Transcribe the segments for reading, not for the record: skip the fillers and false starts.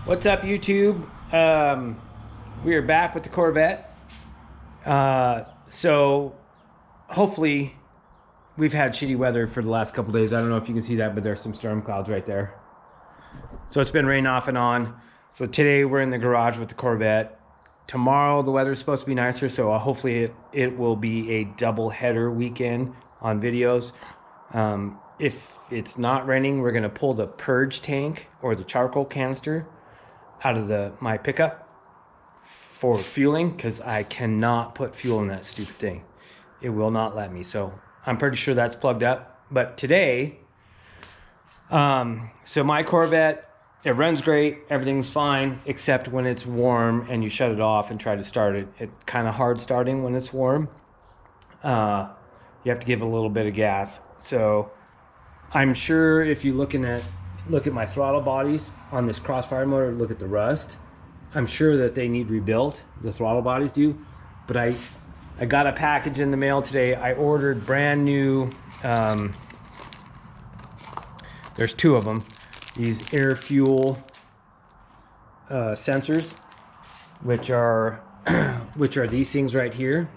What's up, YouTube? We are back with the Corvette. So hopefully we've had shitty weather for the last couple days. I don't know if you can see that, but there's some storm clouds right there. So it's been raining off and on. So today we're in the garage with the Corvette. Tomorrow the weather's supposed to be nicer, so hopefully it will be a double header weekend on videos. If it's not raining, we're gonna pull the purge tank or the charcoal canister out of my pickup for fueling, because I cannot put fuel in that stupid thing. It will not let me. So I'm pretty sure that's plugged up. But today, so my Corvette, it runs great, everything's fine, except when it's warm and you shut it off and try to start it. It's kind of hard starting when it's warm. You have to give a little bit of gas. So I'm sure if you look at my throttle bodies on this Crossfire motor, look at the rust. I'm sure that they need rebuilt, the throttle bodies do. But I got a package in the mail today. I ordered brand new, there's two of them, these air fuel sensors, which are these things right here.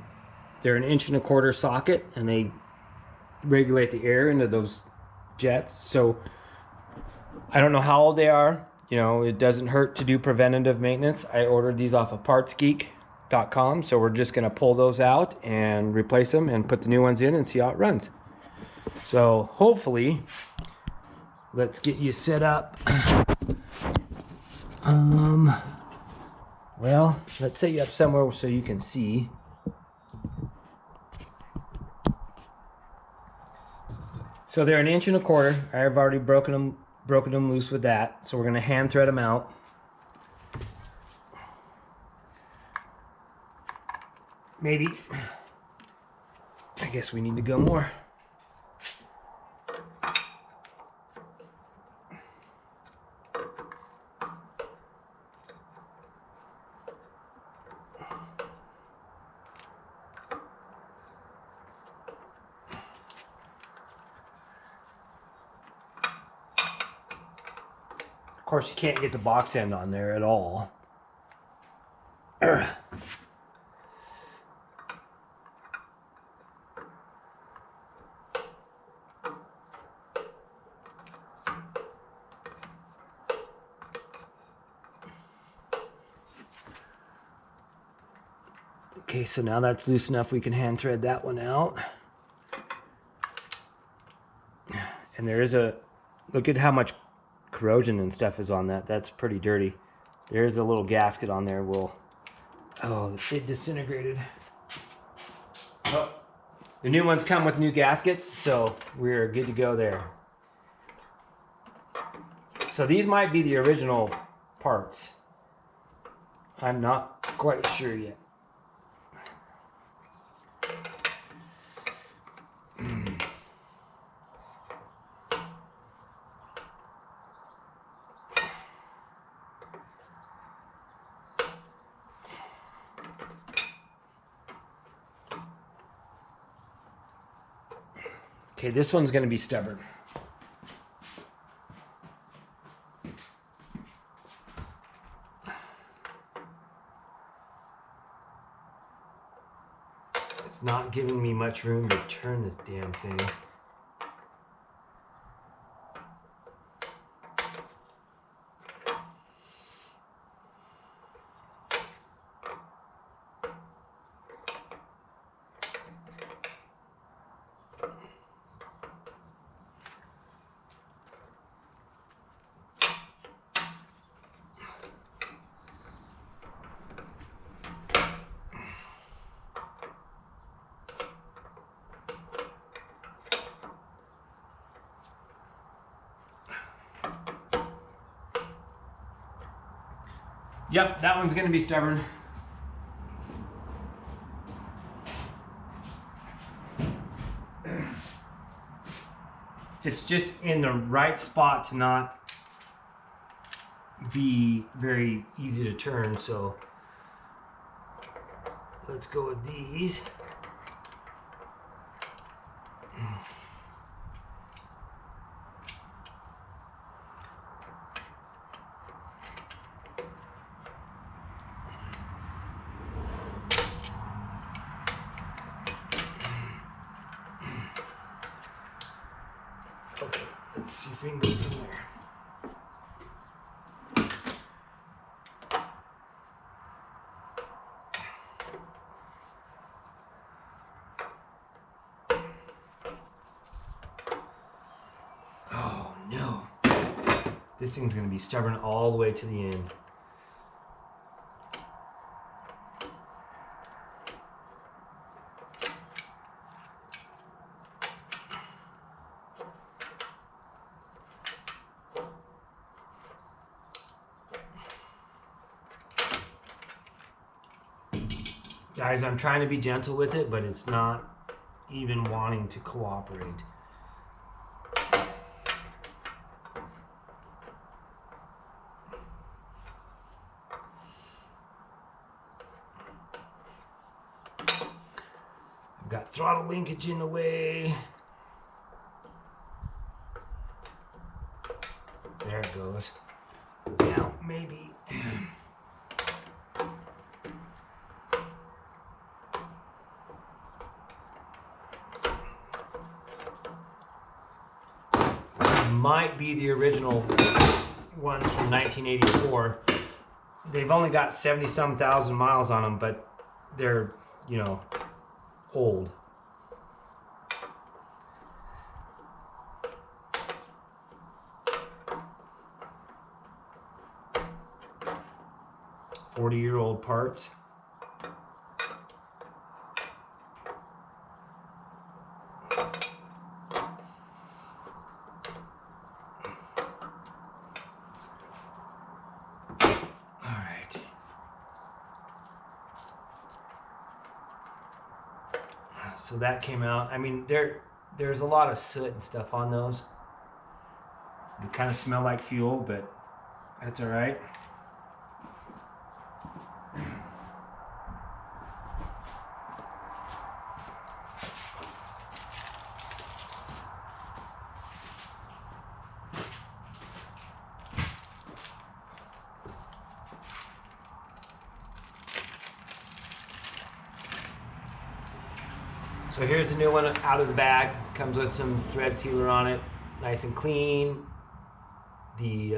They're an 1.25 inch socket, and they regulate the air into those jets. So I don't know how old they are. You know, it doesn't hurt to do preventative maintenance. I ordered these off of partsgeek.com, so we're just gonna pull those out and replace them and put the new ones in and see how it runs. So hopefully, let's get you set up. Well, let's set you up somewhere so you can see. So they're an 1.25 inch. I've already broken them loose with that. So we're gonna hand thread them out. Maybe, I guess we need to go more. Of course, you can't get the box end on there at all. Okay, so now that's loose enough, we can hand thread that one out. And there is look at how much corrosion and stuff is on that. That's pretty dirty. There's a little gasket on there. Oh, it disintegrated. Oh, the new ones come with new gaskets, so we're good to go there. So these might be the original parts. I'm not quite sure yet. Okay, this one's going to be stubborn. It's not giving me much room to turn this damn thing. Yep, that one's gonna be stubborn. It's just in the right spot to not be very easy to turn, so let's go with these. string goes in there. Oh no. This thing's gonna be stubborn all the way to the end. Guys, I'm trying to be gentle with it, but it's not even wanting to cooperate. I've got throttle linkage in the way. There it goes. Now, maybe. Might be the original ones from 1984. They've only got 70-some thousand miles on them, but they're, you know, old. "40-year-old parts." So that came out. I mean, there's a lot of soot and stuff on those. They kind of smell like fuel, but that's all right. So here's the new one out of the bag. Comes with some thread sealer on it, nice and clean. The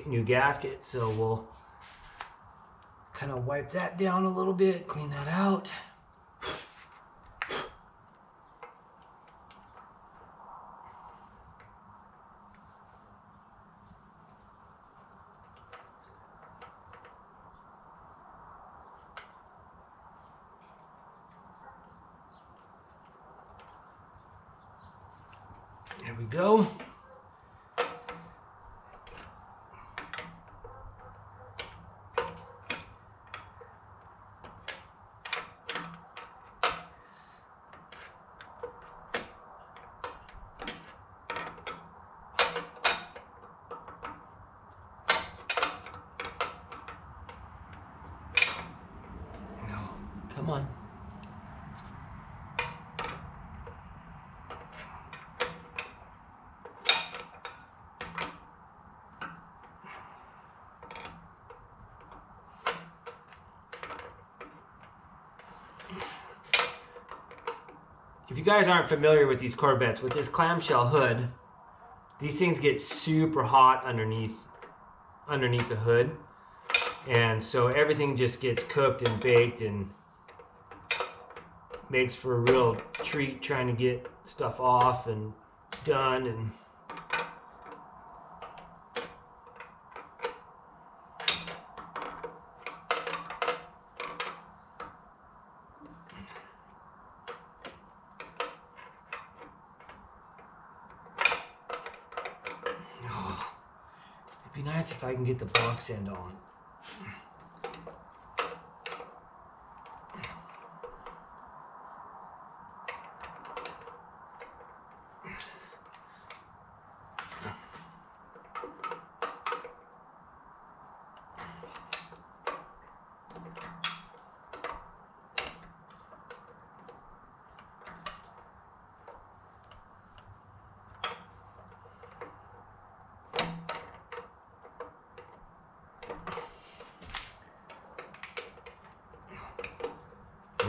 new gasket, so we'll kind of wipe that down a little bit, clean that out. There we go. Come on. If you guys aren't familiar with these Corvettes, with this clamshell hood, these things get super hot underneath the hood. And so everything just gets cooked and baked and makes for a real treat trying to get stuff off and done. And it'd be nice if I can get the box end on.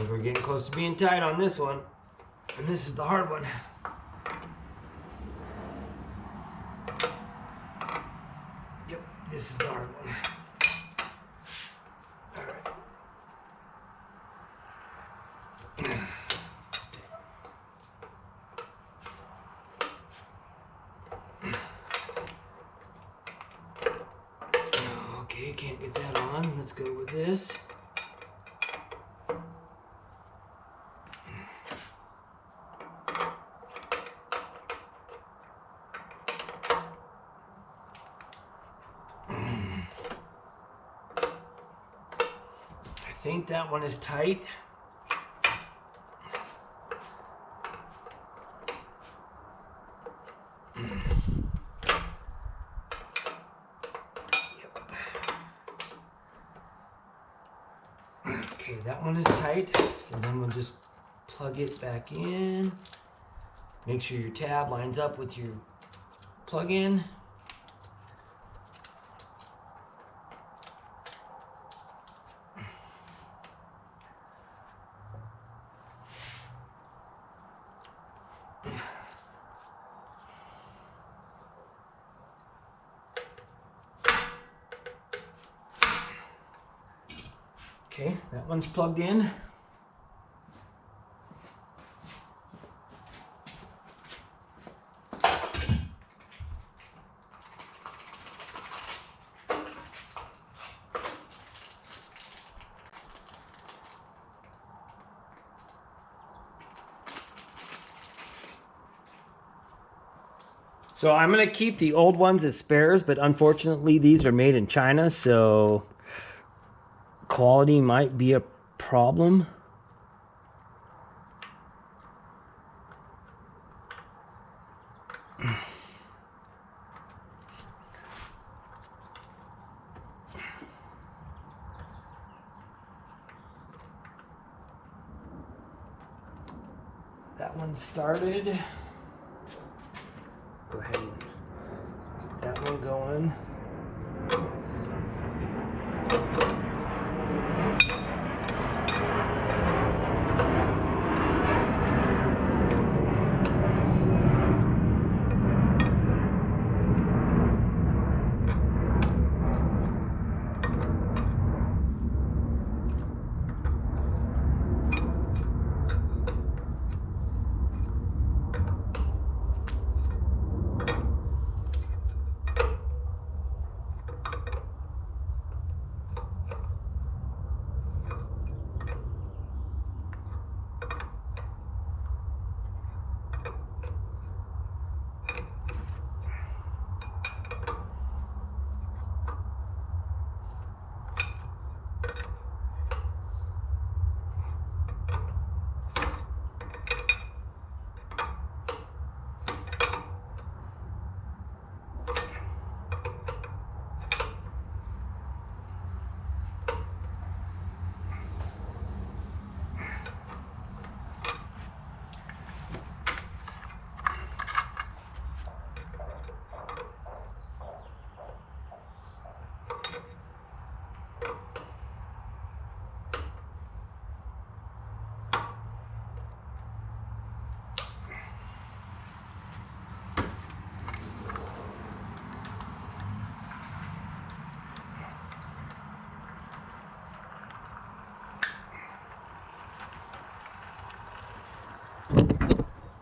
We're getting close to being tight on this one, and this is the hard one. This is the hard one. All right. Okay, can't get that on. Let's go with this. I think that one is tight. Okay, that one is tight, so then we'll just plug it back in. Make sure your tab lines up with your plug-in. Okay, that one's plugged in. So I'm going to keep the old ones as spares, but unfortunately these are made in China, so quality might be a problem. That one started. Go ahead and get that one going.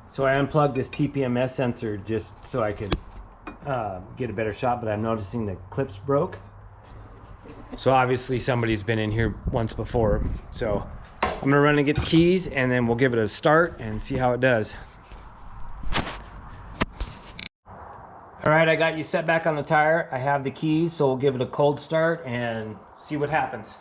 So I unplugged this TPMS sensor just so I could get a better shot, but I'm noticing the clips broke. So obviously somebody's been in here once before. So I'm gonna run and get the keys and then we'll give it a start and see how it does. All right, I got you set back on the tire. I have the keys, so we'll give it a cold start and see what happens.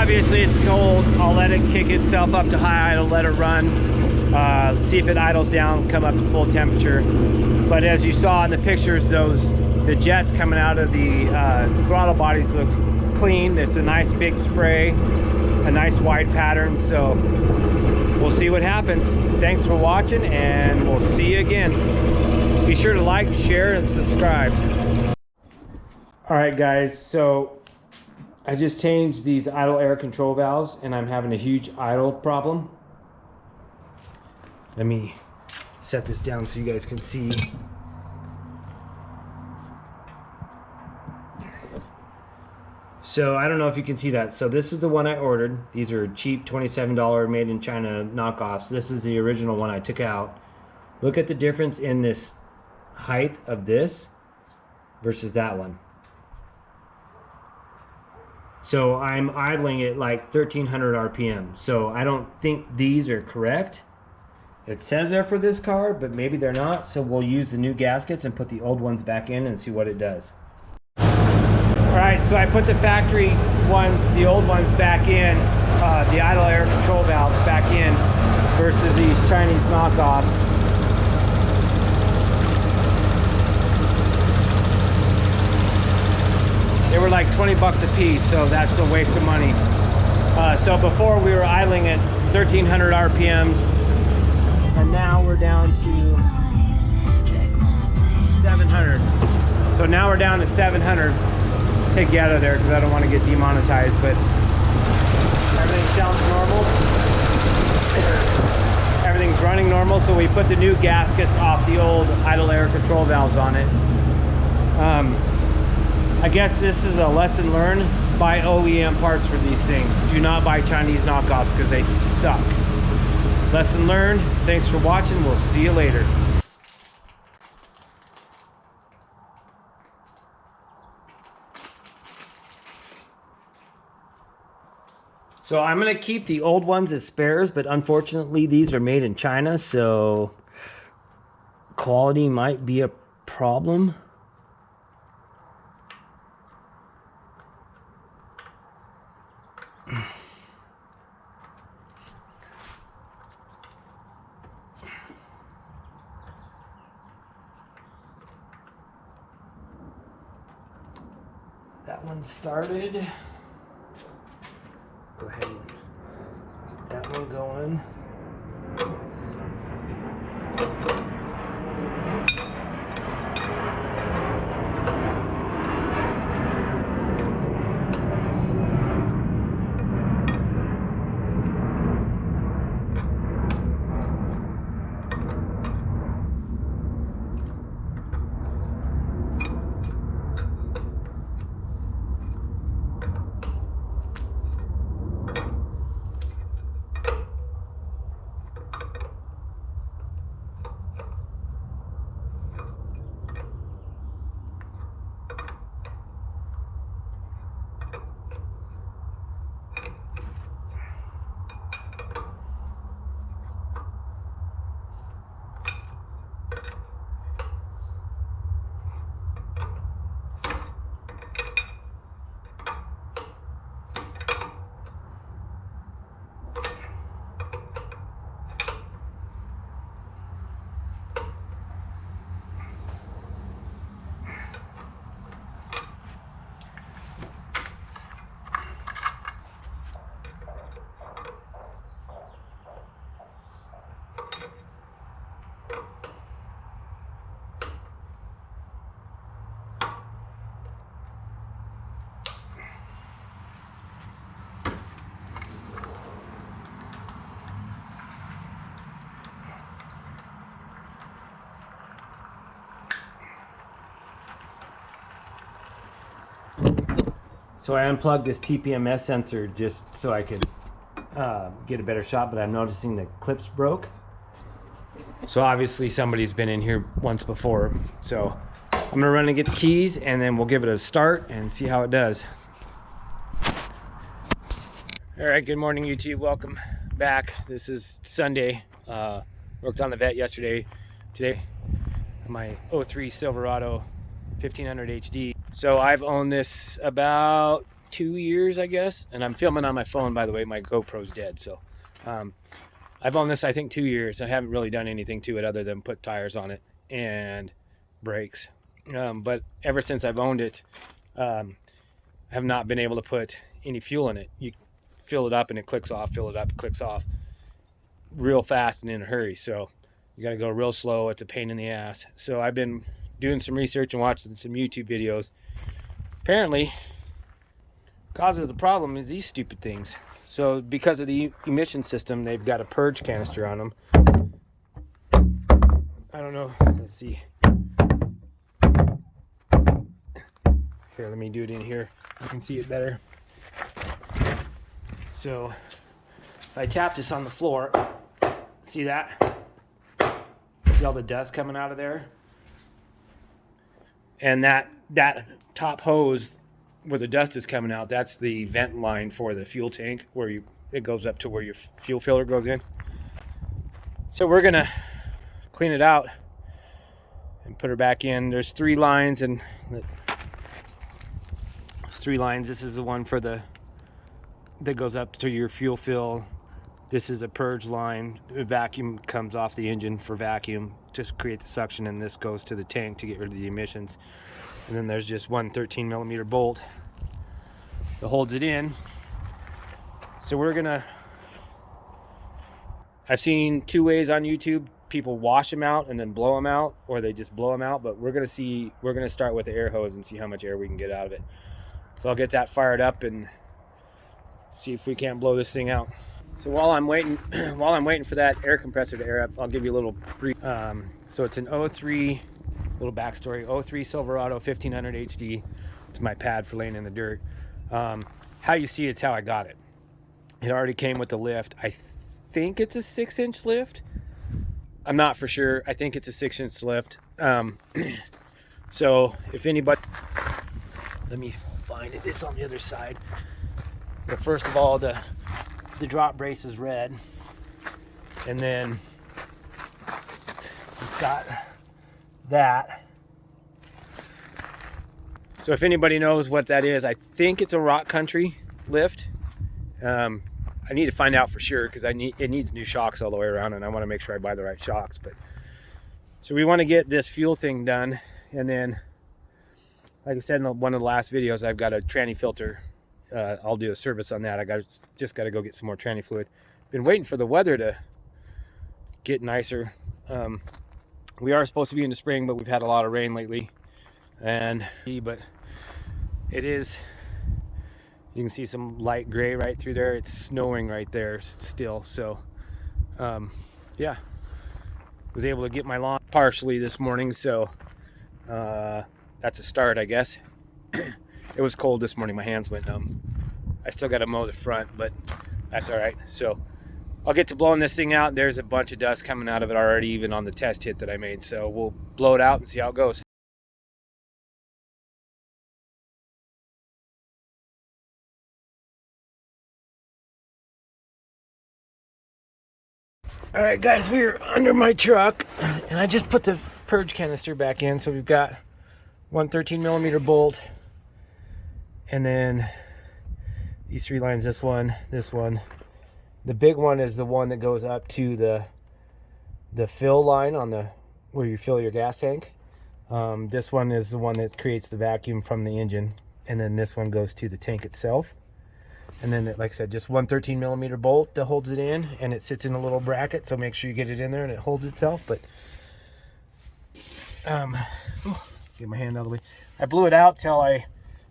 obviously it's cold. I'll let it kick itself up to high idle, let it run, see if it idles down, come up to full temperature. But as you saw in the pictures, the jets coming out of the throttle bodies looks clean. It's a nice big spray, a nice wide pattern. So we'll see what happens. Thanks for watching, and we'll see you again. Be sure to like, share, and subscribe. All right, guys, so I just changed these idle air control valves, and I'm having a huge idle problem. Let me set this down so you guys can see. So I don't know if you can see that. So this is the one I ordered. These are cheap $27 made in China knockoffs. This is the original one I took out. Look at the difference in this height of this versus that one. So I'm idling it like 1300 RPM. So I don't think these are correct. It says they're for this car, but maybe they're not. So we'll use the new gaskets and put the old ones back in and see what it does. All right, so I put the factory ones, the old ones back in, the idle air control valves back in versus these Chinese knockoffs. They were like 20 bucks a piece, so that's a waste of money. So before we were idling at 1300 RPMs, and now we're down to 700. So now we're down to 700. Take you out of there because I don't want to get demonetized, but everything sounds normal. Everything's running normal, so we put the new gaskets off the old idle air control valves on it. I guess this is a lesson learned. Buy OEM parts for these things. Do not buy Chinese knockoffs because they suck. Lesson learned. Thanks for watching. We'll see you later. So I'm going to keep the old ones as spares, but unfortunately these are made in China, so quality might be a problem. That one started. Go ahead and get that one going. So I unplugged this TPMS sensor just so I could get a better shot, but I'm noticing the clips broke. So obviously somebody's been in here once before. So I'm gonna run and get the keys, and then we'll give it a start and see how it does. All right, good morning YouTube, welcome back. This is Sunday. Worked on the vet yesterday. Today, my 03 Silverado 1500 HD. So I've owned this about 2 years, I guess. And I'm filming on my phone, by the way. My GoPro's dead, so I've owned this, I think, 2 years. I haven't really done anything to it other than put tires on it and brakes. But ever since I've owned it, I have not been able to put any fuel in it. You fill it up and it clicks off, fill it up, it clicks off real fast and in a hurry. So you got to go real slow. It's a pain in the ass. So I've been doing some research and watching some YouTube videos. Apparently, cause of the problem is these stupid things. So because of the emission system, they've got a purge canister on them. I don't know. Let's see. Here, let me do it in here. You can see it better. So if I tap this on the floor, see that? See all the dust coming out of there? And that top hose where the dust is coming out, that's the vent line for the fuel tank where it goes up to where your fuel filler goes in. So we're gonna clean it out and put her back in. There's 3 lines, and there's 3 lines. This is the one for that goes up to your fuel fill. This is a purge line. The vacuum comes off the engine for vacuum to create the suction, and this goes to the tank to get rid of the emissions. And then there's just one 13mm bolt that holds it in. So I've seen 2 ways on YouTube. People wash them out and then blow them out, or they just blow them out. But we're gonna start with the air hose and see how much air we can get out of it. So I'll get that fired up and see if we can't blow this thing out. So while I'm waiting for that air compressor to air up, I'll give you a little brief. So it's an 03. Little backstory: 03 Silverado 1500 HD. It's my pad for laying in the dirt. How you see it's how I got it. It already came with the lift. I think it's a 6-inch lift. I'm not for sure. I think it's a 6-inch lift. So if anybody, let me find it. It's on the other side. But first of all, the drop brace is red, and then it's got that. So if anybody knows what that is, I think it's a Rock Country lift. I need to find out for sure because it needs new shocks all the way around, and I want to make sure I buy the right shocks. But so we want to get this fuel thing done, and then, like I said in one of the last videos, I've got a tranny filter. I'll do a service on that. Just got to go get some more tranny fluid. Been waiting for the weather to get nicer. We are supposed to be in the spring, but we've had a lot of rain lately, but it is, you can see some light gray right through there. It's snowing right there still. So yeah, was able to get my lawn partially this morning, so that's a start, I guess. It was cold this morning, my hands went numb. I still got to mow the front, but that's all right. So I'll get to blowing this thing out. There's a bunch of dust coming out of it already, even on the test hit that I made. So we'll blow it out and see how it goes. All right, guys, we're under my truck, and I just put the purge canister back in. So we've got one 13mm bolt, and then these 3 lines, this one. The big one is the one that goes up to the fill line on where you fill your gas tank. This one is the one that creates the vacuum from the engine, and then this one goes to the tank itself. And then, like I said, just one 13mm bolt that holds it in, and it sits in a little bracket, so make sure you get it in there and it holds itself. But get my hand out of the way. I blew it out till I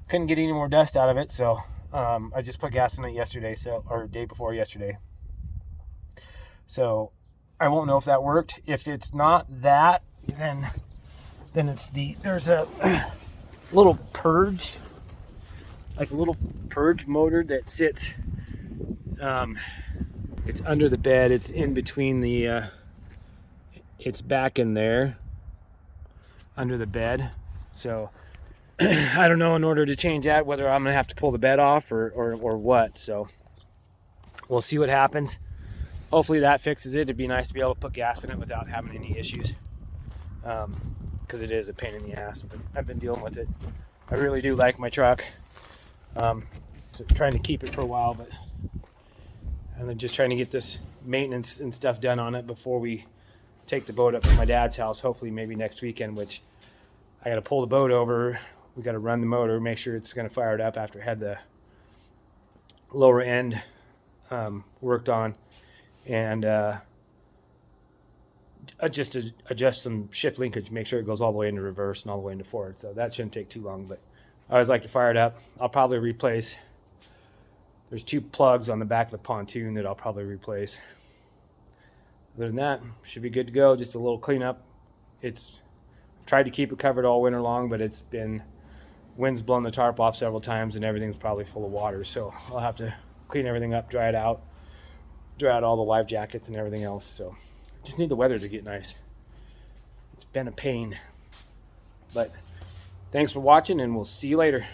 couldn't get any more dust out of it, so I just put gas in it yesterday, or day before yesterday. So I won't know if that worked. If it's not that, then it's there's a little purge, like a little purge motor that sits. It's under the bed. It's in between the. It's back in there, under the bed. So I don't know, in order to change that, whether I'm gonna have to pull the bed off or what. So we'll see what happens. Hopefully that fixes it. It'd be nice to be able to put gas in it without having any issues, because it is a pain in the ass, but I've been dealing with it. I really do like my truck. So trying to keep it for a while, but I'm just trying to get this maintenance and stuff done on it before we take the boat up to my dad's house, hopefully maybe next weekend, which I got to pull the boat over. We got to run the motor, make sure it's going to fire it up after I had the lower end worked on, and adjust some shift linkage, make sure it goes all the way into reverse and all the way into forward. So that shouldn't take too long, but I always like to fire it up. I'll probably replace, there's 2 plugs on the back of the pontoon that I'll probably replace. Other than that, should be good to go. Just a little cleanup. I've tried to keep it covered all winter long, but it's been, wind's blown the tarp off several times and everything's probably full of water. So I'll have to clean everything up, dry out all the life jackets and everything else. So just need the weather to get nice. It's been a pain. But thanks for watching, and we'll see you later.